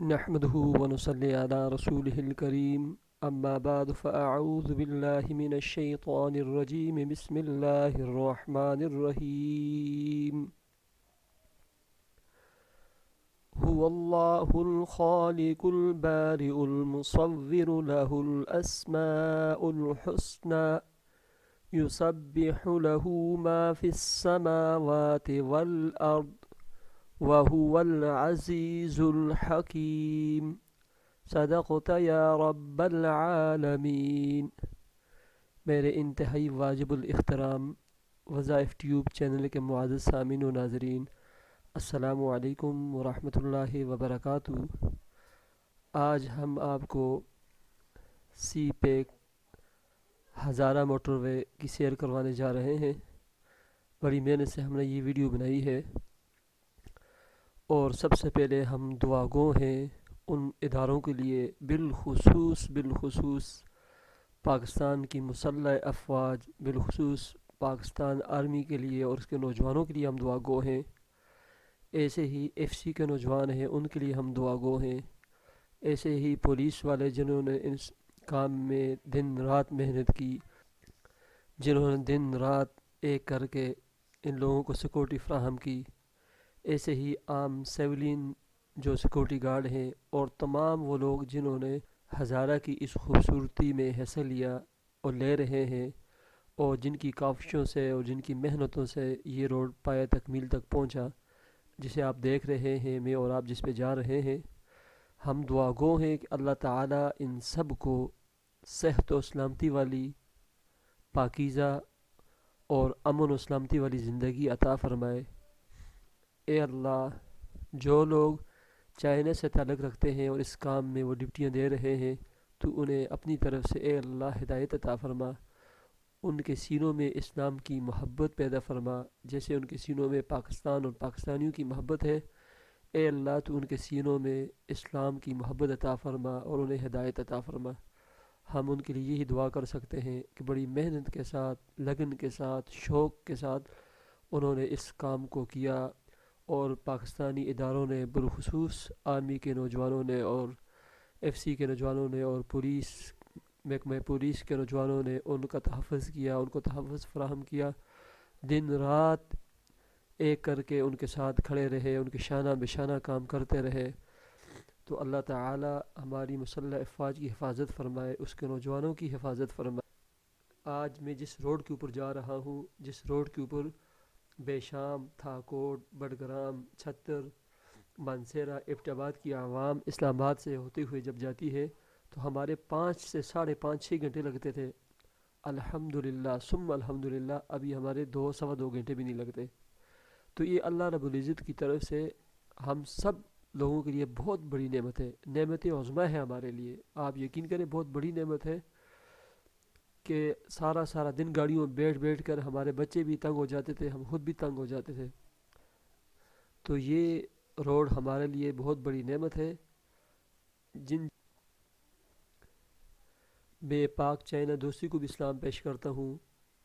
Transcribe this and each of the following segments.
نحمده ونصلي على رسوله الكريم أما بعد فأعوذ بالله من الشيطان الرجيم بسم الله الرحمن الرحيم هو الله الخالق البارئ المصور له الأسماء الحسنى يسبح له ما في السماوات والأرض وهو العزيز الحكيم صدقت یا رب العالمین۔ میرے انتہائی واجب الاحترام وظائف ٹیوب چینل کے معزز سامعین و ناظرین، السلام علیکم ورحمۃ اللہ وبرکاتہ۔ آج ہم آپ کو سی پیک ہزارہ موٹروے کی سیر کروانے جا رہے ہیں۔ بڑی محنت سے ہم نے یہ ویڈیو بنائی ہے، اور سب سے پہلے ہم دعا گو ہیں ان اداروں کے لیے، بالخصوص پاکستان کی مسلح افواج، بالخصوص پاکستان آرمی کے لیے اور اس کے نوجوانوں کے لیے ہم دعا گو ہیں۔ ایسے ہی ایف سی کے نوجوان ہیں، ان کے لیے ہم دعا گو ہیں۔ ایسے ہی پولیس والے جنہوں نے اس کام میں دن رات محنت کی، جنہوں نے دن رات ایک کر کے ان لوگوں کو سیکورٹی فراہم کی۔ ایسے ہی عام سیولین جو سیکورٹی گارڈ ہیں، اور تمام وہ لوگ جنہوں نے ہزارہ کی اس خوبصورتی میں حصہ لیا اور لے رہے ہیں، اور جن کی کاوشوں سے اور جن کی محنتوں سے یہ روڈ پایہ تکمیل تک پہنچا، جسے آپ دیکھ رہے ہیں میں اور آپ جس پہ جا رہے ہیں۔ ہم دعا گو ہیں کہ اللہ تعالیٰ ان سب کو صحت و سلامتی والی، پاکیزہ اور امن و سلامتی والی زندگی عطا فرمائے۔ اے اللہ، جو لوگ چائنا سے تعلق رکھتے ہیں اور اس کام میں وہ ڈپٹیاں دے رہے ہیں، تو انہیں اپنی طرف سے اے اللہ ہدایت عطا فرما۔ ان کے سینوں میں اسلام کی محبت پیدا فرما، جیسے ان کے سینوں میں پاکستان اور پاکستانیوں کی محبت ہے۔ اے اللہ، تو ان کے سینوں میں اسلام کی محبت عطا فرما اور انہیں ہدایت عطا فرما۔ ہم ان کے لیے یہی دعا کر سکتے ہیں کہ بڑی محنت کے ساتھ، لگن کے ساتھ، شوق کے ساتھ انہوں نے اس کام کو کیا، اور پاکستانی اداروں نے، بالخصوص آرمی کے نوجوانوں نے اور ایف سی کے نوجوانوں نے اور پولیس محکمہ پولیس کے نوجوانوں نے ان کا تحفظ کیا، ان کو تحفظ فراہم کیا، دن رات ایک کر کے ان کے ساتھ کھڑے رہے، ان کے شانہ بشانہ کام کرتے رہے۔ تو اللہ تعالی ہماری مسلح افواج کی حفاظت فرمائے، اس کے نوجوانوں کی حفاظت فرمائے۔ آج میں جس روڈ کے اوپر جا رہا ہوں، جس روڈ کے اوپر بے شام، تھاکوٹ، بڈگرام، چھتر، مانسیرہ، ایبٹ آباد کی عوام اسلام آباد سے ہوتے ہوئے جب جاتی ہے تو ہمارے 5 سے 5.5 گھنٹے لگتے تھے۔ الحمدللہ ثم الحمدللہ ابھی ہمارے 2 سوا 2 گھنٹے بھی نہیں لگتے۔ تو یہ اللہ رب العزت کی طرف سے ہم سب لوگوں کے لیے بہت بڑی نعمت ہے، نعمت عظمیٰ ہے ہمارے لیے۔ آپ یقین کریں بہت بڑی نعمت ہے کہ سارا دن گاڑیوں میں بیٹھ کر ہمارے بچے بھی تنگ ہو جاتے تھے، ہم خود بھی تنگ ہو جاتے تھے۔ تو یہ روڈ ہمارے لیے بہت بڑی نعمت ہے۔ جن میں پاک چائنا دوستی کو بھی اسلام پیش کرتا ہوں،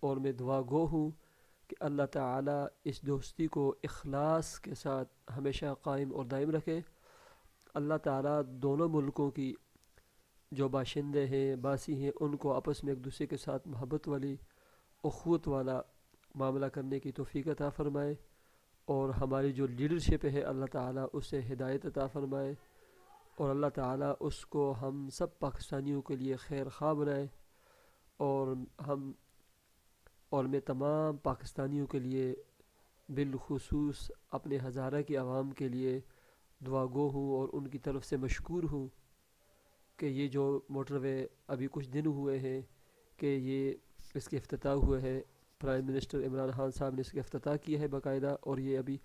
اور میں دعا گو ہوں کہ اللہ تعالیٰ اس دوستی کو اخلاص کے ساتھ ہمیشہ قائم اور دائم رکھے۔ اللہ تعالیٰ دونوں ملکوں کی جو باشندے ہیں، باسی ہیں، ان کو آپس میں ایک دوسرے کے ساتھ محبت والی، اخوت والا معاملہ کرنے کی توفیق عطا فرمائے، اور ہماری جو لیڈرشپ ہے اللہ تعالیٰ اسے ہدایت عطا فرمائے، اور اللہ تعالیٰ اس کو ہم سب پاکستانیوں کے لیے خیر خواہ بنائے، اور میں تمام پاکستانیوں کے لیے، بالخصوص اپنے ہزارہ کی عوام کے لیے دعا گو ہوں، اور ان کی طرف سے مشکور ہوں کہ یہ جو موٹروے ابھی کچھ دن ہوئے ہیں کہ یہ اس کے افتتاح ہوئے ہے، پرائم منسٹر عمران خان صاحب نے اس کا افتتاح کیا ہے باقاعدہ، اور یہ ابھی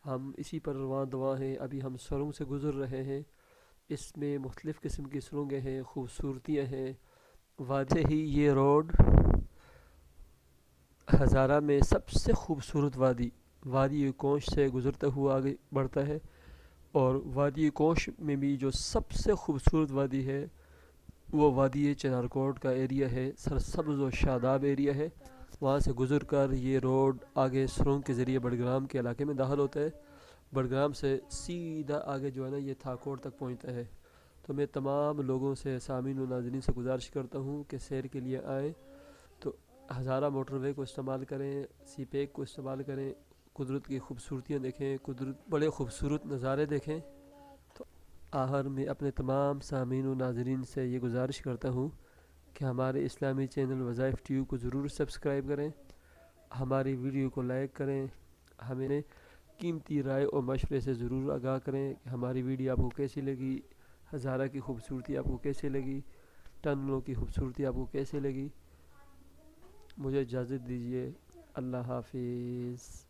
ہم اسی پر رواں دواں ہیں۔ ابھی ہم سرنگ سے گزر رہے ہیں، اس میں مختلف قسم کی سرنگیں ہیں، خوبصورتیاں ہیں، وادی ہی یہ روڈ ہزارہ میں سب سے خوبصورت وادی کونش سے گزرتا ہوا آگے بڑھتا ہے، اور وادی کونش میں بھی جو سب سے خوبصورت وادی ہے وہ وادی چنارکوٹ کا ایریا ہے، سرسبز و شاداب ایریا ہے۔ وہاں سے گزر کر یہ روڈ آگے سرنگ کے ذریعے بڈگرام کے علاقے میں داخل ہوتا ہے، بڑگرام سے سیدھا آگے جو ہے نا یہ تھاکوٹ تک پہنچتا ہے۔ تو میں تمام لوگوں سے، سامعین و ناظرین سے گزارش کرتا ہوں کہ سیر کے لیے آئیں تو ہزارہ موٹروے کو استعمال کریں، سی پیک کو استعمال کریں، قدرت کی خوبصورتیاں دیکھیں، بڑے خوبصورت نظارے دیکھیں۔ تو آخر میں اپنے تمام سامعین و ناظرین سے یہ گزارش کرتا ہوں کہ ہمارے اسلامی چینل وظائف ٹیوب کو ضرور سبسکرائب کریں، ہماری ویڈیو کو لائک کریں، ہمیں قیمتی رائے اور مشورے سے ضرور آگاہ کریں کہ ہماری ویڈیو آپ کو کیسی لگی، ہزارہ کی خوبصورتی آپ کو کیسے لگی، ٹنلوں کی خوبصورتی آپ کو کیسے لگی۔ مجھے اجازت دیجیے، اللہ حافظ۔